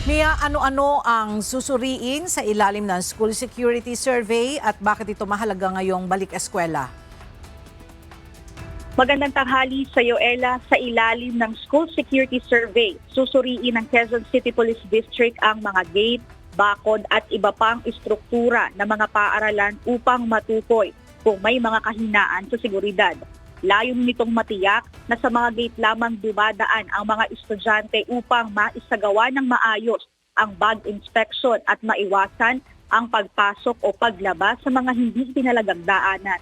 Mia, ano-ano ang susuriin sa ilalim ng School Security Survey at bakit ito mahalaga ngayong balik eskwela? Magandang tanghali sa iyo, Ella. Sa ilalim ng School Security Survey, susuriin ng Quezon City Police District ang mga gate, bakod at iba pang istruktura ng mga paaralan upang matukoy kung may mga kahinaan sa seguridad. Layon nitong matiyak na sa mga gate lamang dumadaan ang mga estudyante upang maisagawa ng maayos ang bag inspection at maiwasan ang pagpasok o paglabas sa mga hindi pinalagang daanan.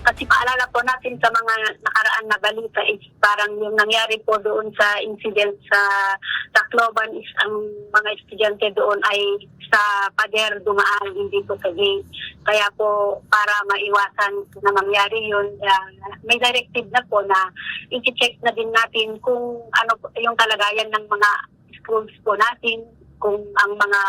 Kasi paalala po natin sa mga nakaraan na balita is parang yung nangyari po doon sa incident sa Tacloban is ang mga estudyante doon ay sa pader dumaan, hindi po sa gate. Kaya po para maiwasan na mangyari yun, may directive na po na i-check na din natin kung ano yung kalagayan ng mga schools po natin, kung ang mga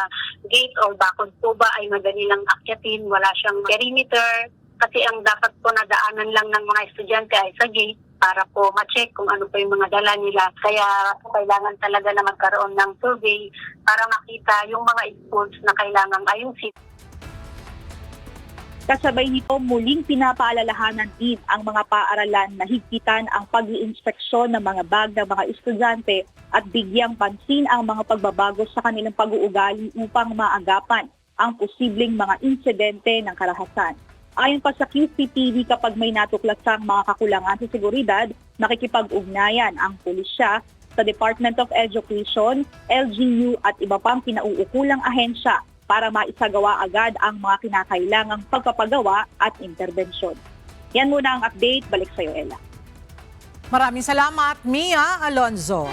gate or bakod po ba ay madali lang akyatin, wala siyang perimeter. Kasi ang dapat po na daanan lang ng mga estudyante ay sa gate para po ma-check kung ano po yung mga dala nila. Kaya kailangan talaga na magkaroon ng survey para makita yung mga schools na kailangang ayusin. Kasabay nito, muling pinapaalalahanan din ang mga paaralan na higpitan ang pag-iinspeksyon ng mga bag ng mga estudyante at bigyang pansin ang mga pagbabago sa kanilang pag-uugali upang maagapan ang posibleng mga insidente ng karahasan. Ayon pa sa QCTV, kapag may natuklasang mga kakulangan sa seguridad, nakikipag-ugnayan ang pulisya sa Department of Education, LGU at iba pang kinauukulang ahensya para maisagawa agad ang mga kinakailangang pagpapagawa at interbensyon. Yan muna ang update. Balik sa iyo, Ella. Maraming salamat, Mia Alonzo.